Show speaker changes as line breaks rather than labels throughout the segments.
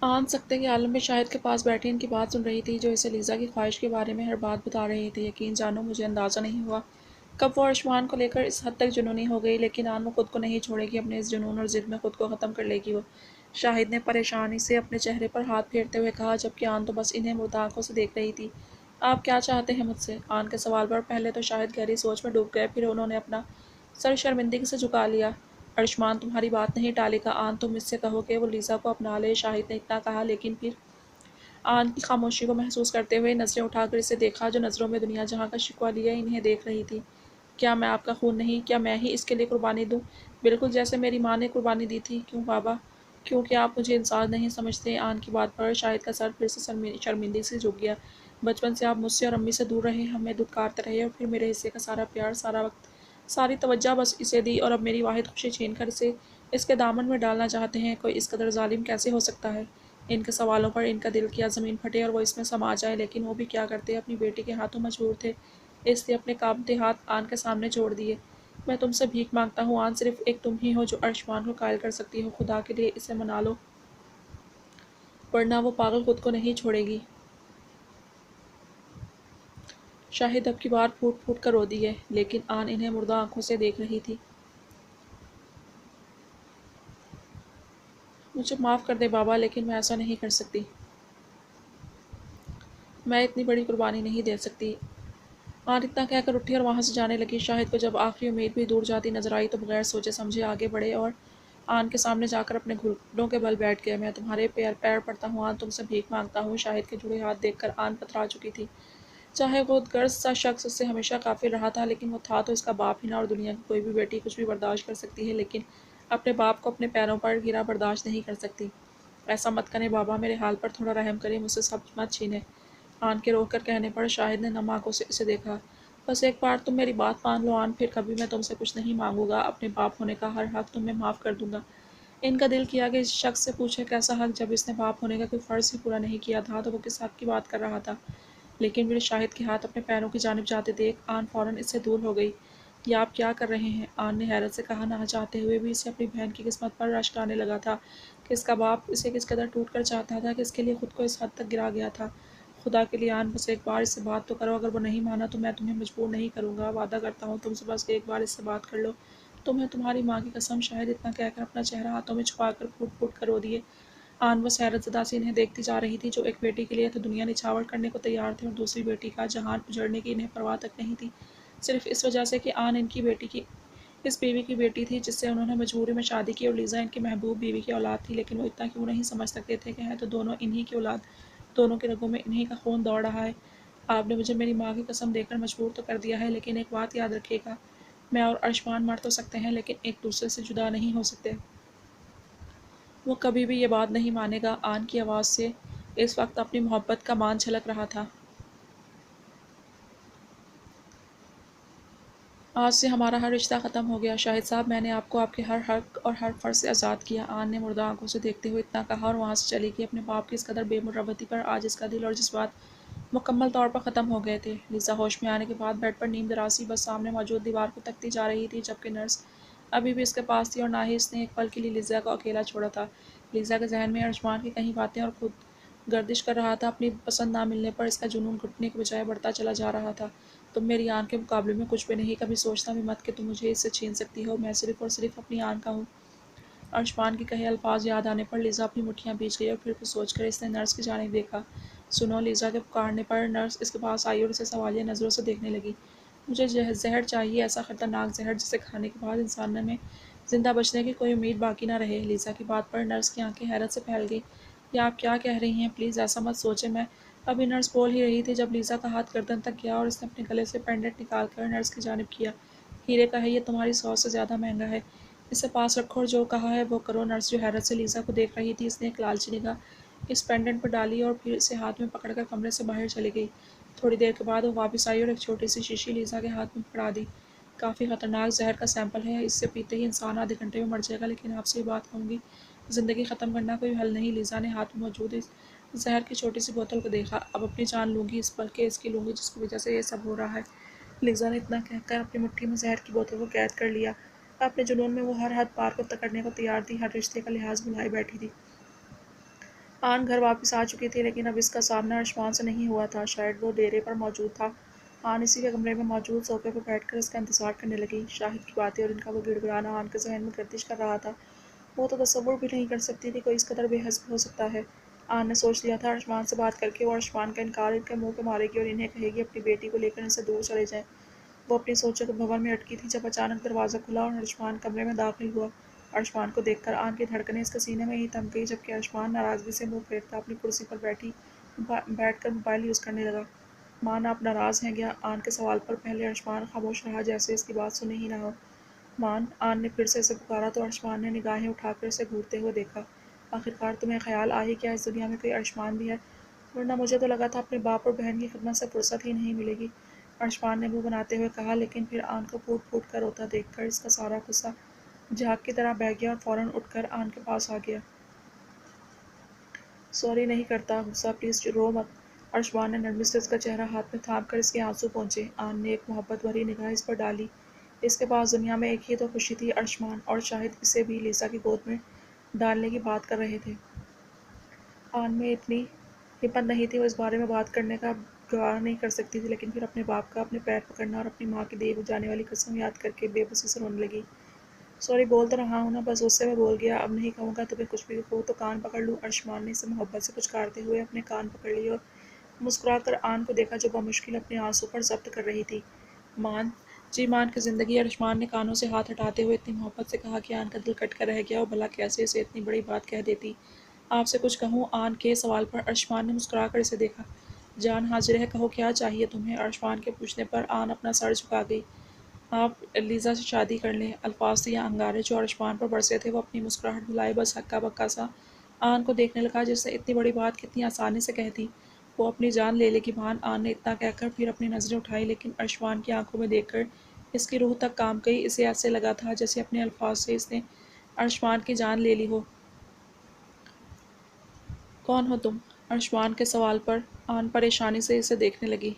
آن سکتے کے عالم میں شاہد کے پاس بیٹھی ان کی بات سن رہی تھی، جو اسے لیزا کی خواہش کے بارے میں ہر بات بتا رہے تھے۔ یقین جانو مجھے اندازہ نہیں ہوا کب وہ ارشمان کو لے کر اس حد تک جنونی ہو گئی، لیکن آن وہ خود کو نہیں چھوڑے گی، اپنے اس جنون اور ضد میں خود کو ختم کر لے گی وہ۔ شاہد نے پریشانی سے اپنے چہرے پر ہاتھ پھیرتے ہوئے کہا، جبکہ آن تو بس انہیں مردہ آنکھوں سے دیکھ رہی تھی۔ آپ کیا چاہتے ہیں مجھ سے؟ آن کے سوال پر پہلے تو شاہد گہری سوچ میں ڈوب گئے، پھر انہوں نے اپنا سر شرمندگی سے جھکا لیا۔ ارشمان تمہاری بات نہیں ٹالے گا آن، تم اس سے کہو کہ وہ لیزا کو اپنا لے، شاہد نے اتنا کہا، لیکن پھر آن کی خاموشی کو محسوس کرتے ہوئے نظریں اٹھا کر اسے دیکھا، جو نظروں میں دنیا جہاں کا شکوہ لیے انہیں دیکھ رہی تھی۔ کیا میں آپ کا خون نہیں؟ کیا میں ہی اس کے لیے قربانی دوں؟ بالکل جیسے میری ماں نے قربانی دی تھی۔ کیوں بابا؟ کیونکہ آپ مجھے انسان نہیں سمجھتے۔ آن کی بات پر شاہد کا سر پھر سے شرمندگی سے جھک گیا۔ بچپن سے آپ مجھ سے اور امی سے دور رہے، ہمیں دھتکارتے رہے، اور پھر میرے حصے کا سارا پیار، سارا وقت، ساری توجہ بس اسے دی، اور اب میری واحد خوشی چھین کر اسے اس کے دامن میں ڈالنا چاہتے ہیں۔ کوئی اس قدر ظالم کیسے ہو سکتا ہے؟ ان کے سوالوں پر ان کا دل کیا زمین پھٹے اور وہ اس میں سما جائے، لیکن وہ بھی کیا کرتے، اپنی بیٹی کے ہاتھوں مجبور تھے، اس لیے اپنے کانپتے ہاتھ آن کے سامنے چھوڑ دیے۔ میں تم سے بھیک مانگتا ہوں آن، صرف ایک تم ہی ہو جو ارشمان کو قائل کر سکتی ہو، خدا کے لیے اسے منا لو، ورنہ وہ پاگل خود کو نہیں چھوڑے گی۔ شاہد اب کی بار پھوٹ پھوٹ کر رو دیے، لیکن آن انہیں مردہ آنکھوں سے دیکھ رہی تھی۔ مجھے معاف کر دے بابا، لیکن میں ایسا نہیں کر سکتی، میں اتنی بڑی قربانی نہیں دے سکتی۔ آن اتنا کہہ کر اٹھی اور وہاں سے جانے لگی۔ شاہد کو جب آخری امید بھی دور جاتی نظر آئی تو بغیر سوچے سمجھے آگے بڑھے اور آن کے سامنے جا کر اپنے گھٹنوں کے بل بیٹھ گئے۔ میں تمہارے پیر پڑتا ہوں آن، تم سے بھیک مانگتا ہوں۔ شاہد کے جڑے ہاتھ دیکھ کر آن پترا چکی تھی۔ چاہے خود غرض سا شخص اس سے ہمیشہ کافر رہا تھا، لیکن وہ تھا تو اس کا باپ ہی نہ، اور دنیا کی کوئی بھی بیٹی کچھ بھی برداشت کر سکتی ہے، لیکن اپنے باپ کو اپنے پیروں پر گرا برداشت نہیں کر سکتی۔ ایسا مت کریں بابا، میرے حال پر تھوڑا رحم کریں، مجھ سے سب مت چھینیں۔ آن کے روک کر کہنے پر شاہد نے نم آنکھوں سے اسے دیکھا۔ بس ایک بار تم میری بات مان لو آن، پھر کبھی میں تم سے کچھ نہیں مانگوں گا، اپنے باپ ہونے کا ہر حق تمہیں معاف کر دوں گا۔ ان کا دل کیا کہ اس شخص سے پوچھے کیسا حق، جب اس نے باپ ہونے کا کوئی فرض ہی پورا نہیں کیا تھا تو وہ کس حق کی بات کر رہا تھا۔ لیکن پھر شاہد کے ہاتھ اپنے پیروں کی جانب جاتے دیکھ آن فوراً اس سے دور ہو گئی۔ یہ آپ کیا کر رہے ہیں؟ آن نے حیرت سے کہا، نہ چاہتے ہوئے بھی اسے اپنی بہن کی قسمت پر رشک آنے لگا تھا کہ اس کا باپ اسے کس قدر ٹوٹ کر چاہتا تھا، کہ اس کے لیے خود کو اس حد تک گرا گیا تھا۔ خدا کے لیے آن، بس ایک بار اس سے بات تو کرو، اگر وہ نہیں مانا تو میں تمہیں مجبور نہیں کروں گا، وعدہ کرتا ہوں تم سے، بس ایک بار اس سے بات کر لو، تمہیں تمہاری ماں کی قسم۔ شاہد اتنا کہہ کر اپنا چہرہ ہاتھوں میں چھپا کر پھوٹ پھوٹ کر رو دیے۔ آن بس حیرت زدہ سی انہیں دیکھتی جا رہی تھی، جو ایک بیٹی کے لیے تو دنیا نچھاور کرنے کو تیار تھے، اور دوسری بیٹی کا جہان اجڑنے کی انہیں پرواہ تک نہیں تھی، صرف اس وجہ سے کہ آن ان کی بیٹی کی اس بیوی کی بیٹی تھی جس سے انہوں نے مجبوری میں شادی کی، اور لیزا ان کی محبوب بیوی کی اولاد تھی، لیکن وہ اتنا کیوں نہیں سمجھ سکتے تھے کہ ہیں تو دونوں انہی کی اولاد، دونوں کے رگوں میں انہی کا خون دوڑ رہا ہے۔ آپ نے مجھے میری ماں کی قسم دے کر مجبور تو کر دیا ہے، لیکن ایک بات یاد رکھیے گا، میں اور ارشمان مر تو سکتے ہیں، لیکن ایک دوسرے سے جدا نہیں ہو سکتے۔ وہ کبھی بھی یہ بات نہیں مانے گا۔ آن کی آواز سے اس وقت اپنی محبت کا مان چھلک رہا تھا۔ آج سے ہمارا ہر رشتہ ختم ہو گیا شاہد صاحب، میں نے آپ کو آپ کے ہر حق اور ہر فرض سے آزاد کیا۔ آن نے مردہ آنکھوں سے دیکھتے ہوئے اتنا کہا اور وہاں سے چلی گئی۔ اپنے باپ کی اس قدر بے مروتی پر آج اس کا دل اور جذبات مکمل طور پر ختم ہو گئے تھے۔ لیزا ہوش میں آنے کے بعد بیڈ پر نیم دراز بس سامنے موجود دیوار کو تکتی جا رہی تھی، جبکہ نرس ابھی بھی اس کے پاس تھی، اور نہ ہی اس نے ایک پل کے لیے لیزا کو اکیلا چھوڑا تھا۔ لیزا کے ذہن میں ارشمان کی کئی باتیں اور خود گردش کر رہا تھا۔ اپنی پسند نہ ملنے پر اس کا جنون گھٹنے کے بجائے بڑھتا چلا جا رہا تھا۔ تم میری آن کے مقابلے میں کچھ بھی نہیں، کبھی سوچنا بھی مت کہ تم مجھے اس سے چھین سکتی ہو، میں صرف اور صرف اپنی آن کا ہوں۔ ارشمان کے کہے الفاظ یاد آنے پر لیزا اپنی مٹھیاں بھیج گئی، اور پھر کچھ سوچ کر اس نے نرس کی جانب دیکھا۔ سنو، لیزا کے پکارنے پر نرس اس کے پاس آئی اور اسے سوالیہ نظروں سے دیکھنے لگی۔ مجھے زہر چاہیے، ایسا خطرناک زہر جسے کھانے کے بعد انسان میں زندہ بچنے کی کوئی امید باقی نہ رہے۔ لیزا کی بات پر نرس کی آنکھیں حیرت سے پھیل گئیں۔ یہ آپ کیا کہہ رہی ہیں؟ پلیز ایسا مت سوچیں، میں ابھی نرس بول ہی رہی تھی جب لیزا کا ہاتھ گردن تک گیا اور اس نے اپنے گلے سے پینڈنٹ نکال کر نرس کی جانب کیا۔ ہیرے کا ہے، یہ تمہاری 100 سے زیادہ مہنگا ہے، اسے پاس رکھو اور جو کہا ہے وہ کرو۔ نرس جو حیرت سے لیزا کو دیکھ رہی تھی، اس نے ایک لالچی نگاہ اس پینڈنٹ پر ڈالی اور پھر اسے ہاتھ میں پکڑ کر کمرے سے باہر چلی گئی۔ تھوڑی دیر کے بعد وہ واپس آئی اور ایک چھوٹی سی شیشی لیزا کے ہاتھ میں پکڑا دی۔ کافی خطرناک زہر کا سیمپل ہے، اس سے پیتے ہی انسان آدھے گھنٹے میں مر جائے گا، لیکن آپ سے یہ بات کہوں گی، زندگی ختم کرنا کوئی حل نہیں۔ لیزا نے ہاتھ میں موجود اس زہر کی چھوٹی سی بوتل کو دیکھا۔ اب اپنی جان لوں گی، اس بلکہ اس کی لوں گی جس کی وجہ سے یہ سب ہو رہا ہے۔ لیزا نے اتنا کہہ کر اپنی مٹھی میں زہر کی بوتل کو قید کر لیا۔ اپنے جنون میں وہ ہر حد پار کو کرنے کو تیار تھی، ہر رشتے کا لحاظ بھلائے بیٹھی تھی۔ آن گھر واپس آ چکی تھی لیکن اب اس کا سامنا عثمان سے نہیں ہوا تھا، شاید وہ ڈیرے پر موجود تھا۔ آن اسی کے کمرے میں موجود صوفے پر بیٹھ کر اس کا انتظار کرنے لگی۔ شاہد کی باتیں اور ان کا وہ گڑ گڑانا آن کے ذہن میں گردش کر رہا تھا۔ وہ تو تصور بھی نہیں کر سکتی تھی کوئی اس قدر بے حسب ہو سکتا ہے۔ آن نے سوچ لیا تھا عثمان سے بات کر کے وہ عثمان کا انکار ان کے منہ پہ مارے گی اور انہیں کہے گی اپنی بیٹی کو لے کر ان سے دور چلے جائیں۔ وہ اپنی سوچوں کے بھنور میں اٹکی تھی جب اچانک دروازہ کھلا اور عثمان کمرے میں داخل ہوا۔ عثمان کو دیکھ کر آن کی دھڑکنیں اس کے سینے میں ہی تھم گئی جبکہ عثمان ناراضگی سے منہ پھیرتا اپنی کرسی پر بیٹھ کر موبائل یوز کرنے لگا۔ مان آپ ناراض ہیں کیا؟ آن کے سوال پر پہلے عثمان خاموش رہا جیسے اس کی بات سنی ہی نہ ہو۔ مان، آن نے پھر سے اسے پکارا تو عثمان نے نگاہیں اٹھا کر اسے گھورتے ہوئے دیکھا۔ آخرکار تمہیں خیال آ ہی کیا اس دنیا میں کوئی عثمان بھی ہے؟ ورنہ مجھے تو لگا تھا اپنے باپ اور بہن کی خدمت سے فرصت ہی نہیں ملے گی، عثمان نے منہ بناتے ہوئے کہا، لیکن پھر آن کو پھوٹ پھوٹ کر روتا دیکھ کر اس کا سارا غصہ جھاگ کی طرح بہہ گیا اور فوراً اٹھ کر آن کے پاس آ گیا۔ سوری نہیں کرتا غصہ، پلیز رو مت۔ عثمان نے نرمی سے اس کا چہرہ ہاتھ میں تھام کر اس کے آنسو پونچھے۔ آن نے ایک محبت بھری نگاہ اس پر ڈالی۔ اس کے پاس دنیا میں ایک ہی تو خوشی تھی، عثمان، اور شاہد اسے بھی لیسا کی گود میں ڈالنے کی بات کر رہے تھے۔ آن میں اتنی ہمت نہیں تھی، وہ اس بارے میں بات کرنے کا گوارا نہیں کر سکتی تھی، لیکن پھر اپنے باپ کا اپنے پیر پکڑنا اور اپنی ماں کی دی جانے والی قسم یاد کر کے بے بسی سے رونے لگی۔ سوری بول تو رہا ہوں نا، بس غصے میں بول گیا، اب نہیں کہوں گا تمہیں کچھ بھی، کہوں تو کان پکڑ لوں۔ عثمان نے اسے محبت سے پچکارتے ہوئے اپنے کان پکڑ لیے اور مسکرا کر آن کو دیکھا جو بمشکل اپنے آنسو پر ضبط کر رہی تھی۔ مان، جی مان کی زندگی، عثمان نے کانوں سے ہاتھ ہٹاتے ہوئے اتنی محبت سے کہا کہ آن کا دل کٹ کر رہ گیا، اور بھلا کیسے اسے اتنی بڑی بات کہہ دیتی۔ آپ سے کچھ کہوں؟ آن کے سوال پر عثمان نے مسکرا کر اسے دیکھا۔ جان حاضر ہے، کہو کیا چاہیے تمہیں؟ عثمان کے پوچھنے پر آن اپنا سر جھکا گئی۔ آپ لیزا سے شادی کر لیں۔ الفاظ یا انگارے جو عثمان پر برسے تھے وہ اپنی مسکراہٹ بھلائے بس ہکا بکا سا آن کو دیکھنے لگا جس سے اتنی بڑی بات کتنی آسانی سے کہتی، وہ اپنی جان لے لے گی بھان۔ آن نے اتنا کہہ کر پھر اپنی نظریں اٹھائی، لیکن عثمان کی آنکھوں میں دیکھ کر اس کی روح تک کانپ گئی۔ اسے ایسے لگا تھا جیسے اپنے الفاظ سے اس نے عثمان کی جان لے لی ہو۔ کون ہو تم؟ عثمان کے سوال پر آن پریشانی سے اسے دیکھنے لگی۔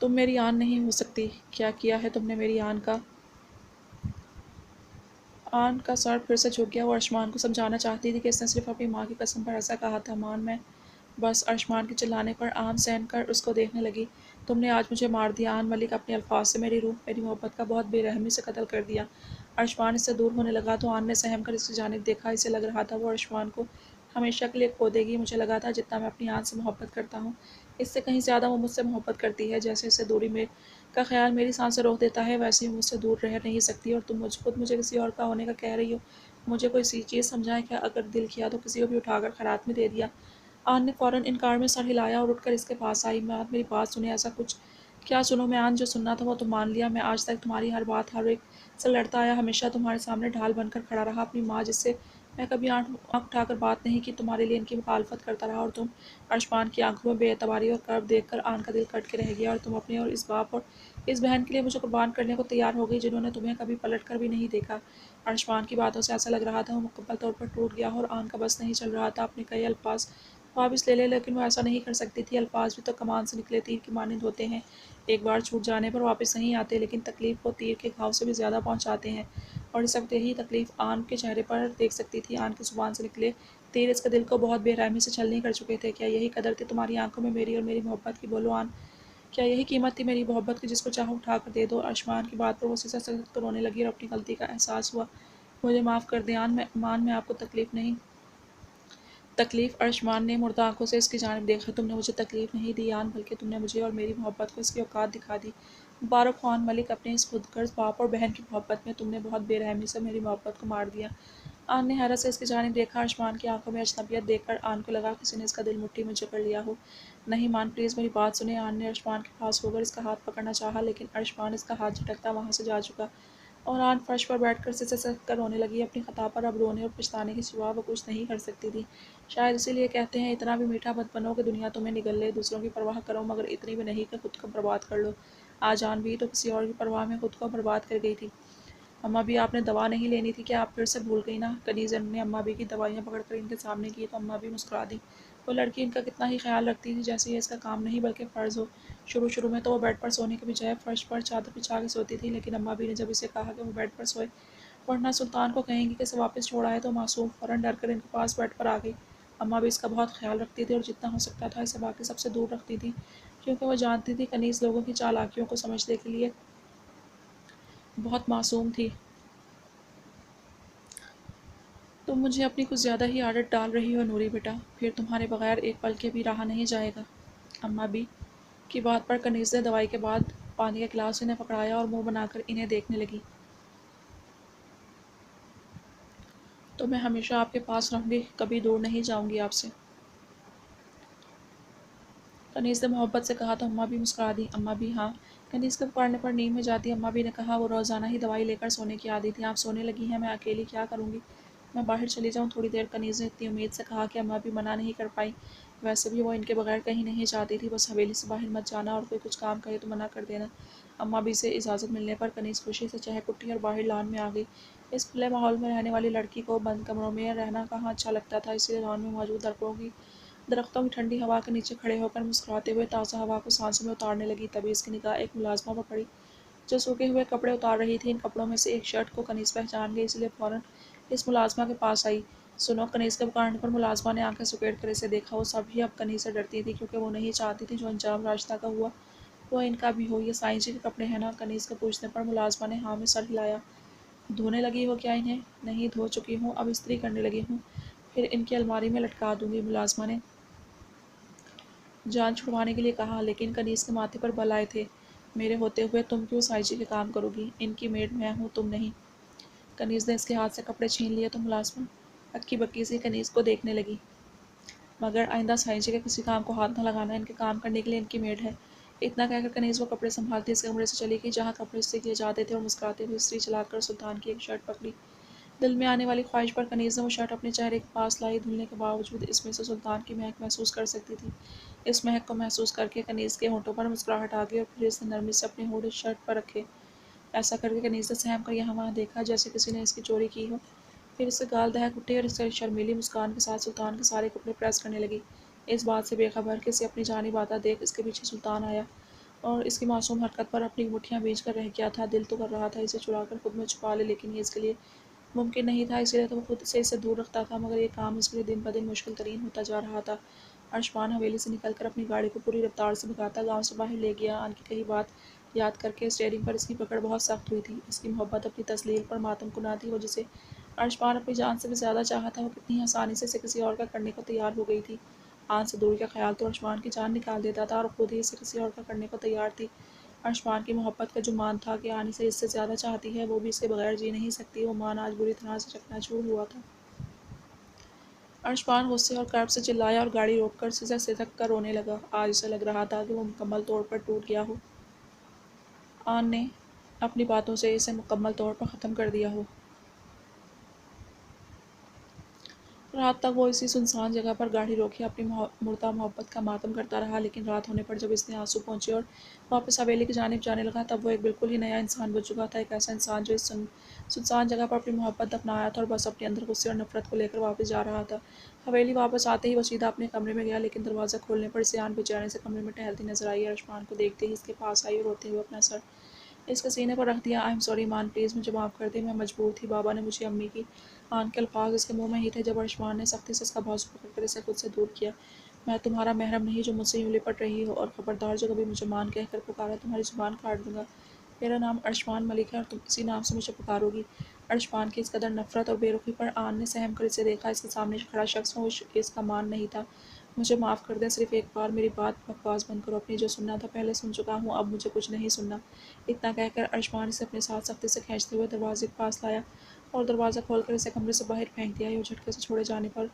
تم میری آن نہیں ہو سکتی۔ کیا کیا ہے تم نے میری آن کا؟ آن کا سر پھر سے جھک گیا۔ وہ عثمان کو سمجھانا چاہتی تھی کہ اس نے صرف اپنی ماں کی قسم پر ایسا کہا تھا۔ مان میں بس، عثمان کے چلانے پر آن سہن کر اس کو دیکھنے لگی۔ تم نے آج مجھے مار دیا آن ملک، اپنے الفاظ سے میری روح، میری محبت کا بہت بے رحمی سے قتل کر دیا۔ عثمان اس سے دور ہونے لگا تو آن نے سہم کر اس کی جانب دیکھا۔ اسے لگ رہا تھا وہ عثمان کو ہمیشہ کے لیے کھو دے گی۔ مجھے لگا تھا جتنا میں اپنی آن سے محبت کرتا ہوں اس سے کہیں زیادہ وہ مجھ سے محبت کرتی ہے، جیسے اسے دوری میں کا خیال میری سانسیں روک دیتا ہے ویسے ہی مجھ سے دور رہ نہیں سکتی، اور تم خود مجھے کسی اور کا ہونے کا کہہ رہی ہو۔ مجھے کوئی سی چیز سمجھائے کیا؟ اگر دل کیا تو کسی کو بھی اٹھا کر خیرات میں دے دیا۔ آن نے فوراً انکار میں سر ہلایا اور اٹھ کر اس کے پاس آئی۔ مان میری بات سنیں، ایسا کچھ کیا سنوں میں آن، جو سننا تھا وہ تو مان لیا۔ میں آج تک تمہاری ہر بات ہر ایک سے لڑتا آیا، ہمیشہ تمہارے سامنے ڈھال بن کر کھڑا رہا، اپنی ماں جس سے میں کبھی آنکھ اٹھا کر بات نہیں کی تمہارے لیے ان کی مخالفت کرتا رہا، اور تم عثمان کی آنکھوں میں بے اعتباری اور کرب دیکھ کر آن کا دل کٹ کے رہ گیا، اور تم اپنے اور اس باپ اور اس بہن کے لیے مجھے قربان کرنے کو تیار ہو گئی جنہوں نے تمہیں کبھی پلٹ کر بھی نہیں دیکھا۔ عثمان کی باتوں سے ایسا لگ رہا تھا وہ مکمل طور پر ٹوٹ گیا اور آن کا بس نہیں چل رہا تھا اپنے کئی الفاظ واپس لے لے، لیکن وہ ایسا نہیں کر سکتی تھی۔ الفاظ بھی تو کمان سے نکلے تیر کی مانند ہوتے ہیں، ایک بار چھوٹ جانے پر واپس نہیں آتے، لیکن تکلیف کو تیر کے گھاؤ سے بھی زیادہ پہنچاتے ہیں، اور اس وقت یہی تکلیف آن کے چہرے پر دیکھ سکتی تھی۔ آن کی زبان سے نکلے تیر اس کے دل کو بہت بے رحمی سے چھلنی کر چکے تھے۔ کیا یہی قدر تھی تمہاری آنکھوں میں میری اور میری محبت کی؟ بولو آن، کیا یہی قیمت تھی میری محبت کی؟ جس کو چاہو اٹھا کر دے دو۔ عثمان کی بات پر وہ سسک سسک کر رونے لگی اور اپنی غلطی کا احساس ہوا۔ مجھے معاف کر دیں آن، مان میں آپ کو تکلیف نہیں تکلیف عثمان نے مردہ آنکھوں سے اس کی جانب دیکھا۔ تم نے مجھے تکلیف نہیں دی آن، بلکہ تم نے مجھے اور میری محبت کو اس کی اوقات دکھا دی۔ مبارک ہو آن ملک، اپنے اس خود غرض باپ اور بہن کی محبت میں تم نے بہت بے رحمی سے میری محبت کو مار دیا۔ آن نے حیرت سے اس کی جانب دیکھا۔ عثمان کی آنکھوں میں اجنبیت دیکھ کر آن کو لگا کسی نے اس کا دل مٹھی میں جکڑ لیا ہو۔ نہیں مان، پلیز میری بات سنیں۔ آن نے عثمان کے پاس ہو کر اس کا ہاتھ پکڑنا چاہا، لیکن عثمان اس کا ہاتھ جھٹکتا وہاں سے جا چکا، اور آن فرش پر بیٹھ کر سسک سسک کر رونے لگی۔ اپنی خطا پر اب رونے اور پچھتانے کے سوا وہ کچھ نہیں کر سکتی تھی۔ شاید اسی لیے کہتے ہیں اتنا بھی میٹھا مت بنو کہ دنیا تمہیں نگل لے، دوسروں کی پرواہ کرو مگر اتنی بھی نہیں کہ خود کو برباد کر لو۔ آج آن بھی تو کسی اور کی پرواہ میں خود کو برباد کر گئی تھی۔ اماں بھی، آپ نے دوا نہیں لینی تھی کیا؟ آپ پھر سے بھول گئی نا؟ کنیز نے اماں بھی کی دوائیاں پکڑ کر ان کے سامنے کی تو اماں بھی مسکرا دیں۔ وہ لڑکی ان کا کتنا ہی خیال رکھتی تھی، جیسے یہ اس کا کام نہیں بلکہ فرض ہو۔ شروع میں تو وہ بیڈ پر سونے کے بجائے فرش پر چادر بچھا کے سوتی تھی، لیکن اماں بھی نے جب اسے کہا کہ وہ بیڈ پر سوئے ورنہ سلطان کو کہیں گی کہ اسے واپس چھوڑ آئے تو معصوم فوراً ڈر کر ان کے پاس بیڈ پر آ گئی۔ اماں بھی اس کا بہت خیال رکھتی تھی اور جتنا ہو سکتا تھا اسے باقی سب سے دور رکھتی تھی، کیونکہ وہ جانتی تھی کنیز لوگوں کی چالاکیوں کو سمجھنے کے لیے بہت معصوم تھی۔ تم مجھے اپنی کچھ زیادہ ہی عادت ڈال رہی ہو نوری بیٹا، پھر تمہارے بغیر ایک پل کے بھی رہا نہیں جائے گا۔ اماں بھی کی بات پر کنیز نے دوائی کے بعد پانی کا گلاس انہیں پکڑایا اور منہ بنا کر انہیں دیکھنے لگی۔ تو میں ہمیشہ آپ کے پاس رہوں گی، کبھی دور نہیں جاؤں گی آپ سے، کنیز نے محبت سے کہا تو اماں بھی مسکرا دی۔ اماں بھی ہاں، کنیز کے پکارنے پر نیم ہو جاتی۔ اماں بھی نے کہا وہ روزانہ ہی دوائی لے کر سونے کی عادی تھی، آپ سونے لگی ہیں، میں اکیلی کیا کروں گی، میں باہر چلی جاؤں تھوڑی دیر۔ کنیز نے اتنی امید سے کہا کہ اماں بھی منع نہیں کر پائیں، ویسے بھی وہ ان کے بغیر کہیں نہیں جاتی تھی، بس حویلی سے باہر مت جانا اور کوئی کچھ کام کہے تو منع کر دینا۔ اماں بھی سے اجازت ملنے پر کنیز خوشی سے چہک اٹھی اور باہر لان میں آ گئی۔ اس کھلے ماحول میں رہنے والی لڑکی کو بند کمروں میں رہنا کہاں اچھا لگتا تھا، اس لیے لان میں موجود درختوں کی ٹھنڈی ہوا کے نیچے کھڑے ہو کر مسکراتے ہوئے تازہ ہوا کو سانسوں میں اتارنے لگی۔ تبھی اس کی نگاہ ایک ملازمہ پر پڑی جو سوکھے ہوئے کپڑے اتار رہی تھی۔ ان کپڑوں میں سے ایک شرٹ کو کنیز پہچان گئی، اس لیے فوراً اس ملازمہ کے پاس آئی۔ سنو، کنیز کے پکارنے پر ملازمہ نے آنکھیں سکیڑ کر اسے دیکھا۔ وہ سب ہی اب کنیز سے ڈرتی تھی، کیونکہ وہ نہیں چاہتی تھی جو انجام راجدھا کا ہوا وہ ان کا بھی ہو۔ یہ سائیں جی کے کپڑے ہیں نا؟ کنیز کے پوچھنے پر ملازمہ نے ہاں میں سر ہلایا۔ دھونے لگی ہو کیا انہیں؟ نہیں، دھو چکی ہوں، اب استری کرنے لگی ہوں، پھر ان کی الماری میں لٹکا دوں گی، ملازمہ نے جان چھڑوانے کے لیے کہا۔ لیکن کنیز کے ماتھے پر بل آئے تھے، میرے ہوتے ہوئے تم کیوں سائیں جی کے کام کرو گی؟ ان کی میڈ میں ہوں، تم نہیں۔ کنیز نے اس کے ہاتھ سے کپڑے چھین لیے تو ملازمہ اکی بکی سی کنیز کو دیکھنے لگی۔ مگر آئندہ سائیں جی کے کسی کام کو ہاتھ نہ لگانا، ان کے کام کرنے کے لیے ان کی میڈ ہے۔ اتنا کہہ کر کنیز وہ کپڑے سنبھالتی اس کمرے سے چلی گئی جہاں کپڑے استری کیے جاتے تھے اور مسکراتے ہوئے استری چلا کر سلطان کی ایک شرٹ پکڑی۔ دل میں آنے والی خواہش پر کنیز نے وہ شرٹ اپنے چہرے کے پاس لائی۔ دھلنے کے باوجود اس میں سے سلطان کی مہک محسوس کر سکتی تھی۔ اس مہک کو محسوس کر کے کنیز کے ہونٹوں پر مسکراہٹ آ گئی اور پھر اس نے نرمی سے اپنے ہونٹ اس شرٹ پر رکھے۔ ایسا کر کے کنیز نے سہم کر یہاں وہاں دیکھا جیسے کسی نے اس کی چوری کی ہو، پھر اس کے گال دہک اٹھے اور اس شرمیلی مسکان کے ساتھ سلطان کے سارے کپڑے پریس کرنے لگی، اس بات سے بے خبر کہ اسے اپنی جانب آتا دیکھ اس کے پیچھے سلطان آیا اور اس کی معصوم حرکت پر اپنی مٹھیاں بھیج کر رہ گیا تھا۔ دل تو کر رہا تھا اسے چڑا کر خود میں چھپا لے، لیکن یہ اس کے لیے ممکن نہیں تھا، اسی لیے تو وہ خود سے اسے دور رکھتا تھا، مگر یہ کام اس کے لیے دن بدن مشکل ترین ہوتا جا رہا تھا۔ ارشفان حویلی سے نکل کر اپنی گاڑی کو پوری رفتار سے بھگاتا گاؤں سے باہر لے گیا۔ آن کی کہی بات یاد کر کے اسٹیئرنگ پر اس کی پکڑ بہت سخت ہوئی تھی۔ اس کی محبت اپنی تذلیل پر ماتم کنا تھی، وہ جسے ارشفان اپنی جان سے بھی زیادہ چاہا تھا، وہ کتنی آسانی سے اسے کسی اور کا کرنے کو تیار ہو گئی تھی۔ آن سے دوری کا خیال تو ارشفان کی جان نکال دیتا تھا اور خود ہی اسے کسی اور کا کرنے کو تیار تھی۔ ارشفان کی محبت کا جو مان تھا کہ آن اسے اس سے زیادہ چاہتی ہے، وہ بھی اس کے بغیر جی نہیں سکتی، وہ مان آج بری طرح سے چکنا چور ہوا تھا۔ ارشفان غصے اور کرب سے چلایا اور گاڑی روک کر سسک سسک کر رونے لگا۔ آج اسے لگ رہا تھا کہ وہ مکمل طور پر ٹوٹ گیا ہو، آن نے اپنی باتوں سے اسے مکمل طور پر ختم کر دیا ہو۔ رات تک وہ اسی سنسان جگہ پر گاڑی روکے اپنی مردہ محبت کا ماتم کرتا رہا، لیکن رات ہونے پر جب اس نے آنسو پونچھے اور واپس حویلی کی جانب جانے لگا، تب وہ ایک بالکل ہی نیا انسان بن چکا تھا، ایک ایسا انسان جو اس سنسان جگہ پر اپنی محبت دفنایا تھا اور بس اپنے اندر غصے اور نفرت کو لے کر واپس جا رہا تھا۔ حویلی واپس آتے ہی وہ سیدھا اپنے کمرے میں گیا، لیکن دروازہ کھولنے پر اسے آن بے چینی سے کمرے میں ٹہلتی نظر آئی۔ ارشفان کو دیکھتے ہی اس کے پاس آئی اور روتے ہوئے اپنا سر اس کے سینے پر رکھ دیا۔ آئی ایم سوری مان، پلیز مجھے معاف کر دیں، میں مجبور تھی، بابا نے مجھے امی کی۔ آن کے الفاظ اس کے منہ میں ہی تھے جب ارشفان نے سختی سے اس کا بازو پکڑ کر اسے خود سے دور کیا۔ میں تمہارا محرم نہیں جو مجھ سے یوں لپٹ رہی ہو، اور خبردار جو کبھی مجھے مان کہہ کر پکارا تمہاری زبان کاٹ دوں گا۔ میرا نام ارشفان ملک ہے اور تم اسی نام سے مجھے پکارو گی۔ ارشفان کی اس قدر نفرت اور بے رخی پر آن نے سہم کر اسے دیکھا، اس کے سامنے کھڑا شخص وہ اس کا مان نہیں تھا۔ مجھے معاف کر دیں، صرف ایک بار میری بکواس بند کرو، اپنی جو سننا تھا پہلے سن چکا ہوں، اب مجھے کچھ نہیں سننا۔ اتنا کہہ کر ارشفان اسے اپنے ساتھ سختی سے کھینچتے ہوئے دروازے کے پاس لایا اور دروازہ کھول کر اسے کمرے سے باہر پھینک دیا۔ یوں جھٹکے سے چھوڑے جانے پر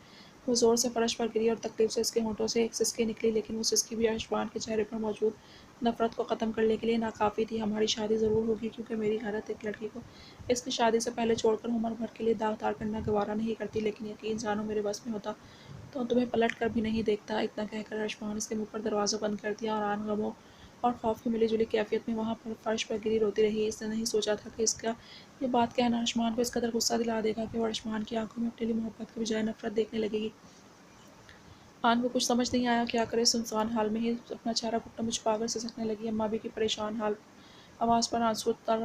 وہ زور سے فرش پر گری اور تکلیف سے اس کے ہونٹوں سے ایک سسکی نکلی، لیکن وہ سسکی بھی ارشفان کے چہرے پر موجود نفرت کو ختم کرنے کے لیے ناکافی تھی۔ ہماری شادی ضرور ہوگی، کیونکہ میری غیرت ایک لڑکی کو اس کی شادی سے پہلے چھوڑ کر عمر بھر کے لیے داغدار کرنا گوارا نہیں کرتی، لیکن یقین جانو میرے بس میں ہوتا تو تمہیں پلٹ کر بھی نہیں دیکھتا۔ اتنا کہہ کر ارشفان اس کے منہ پر دروازہ بند کر دیا اور آن غموں اور خوف کی ملی جلی کیفیت میں وہاں پر فرش پر گری روتی رہی۔ اس نے نہیں سوچا تھا کہ اس کا یہ بات کہنا ارشفان کو اس قدر غصہ دلا دے گا کہ وہ ارشفان کی آنکھوں میں اپنے لیے محبت کے بجائے نفرت دیکھنے لگے گی۔ آن کو کچھ سمجھ نہیں آیا کیا کرے، سنسان حال میں ہی اپنا چہرہ گھٹنوں میں چھپا کر سسکنے لگی۔ اماں بھی کی پریشان حال آواز پر آنسو اتر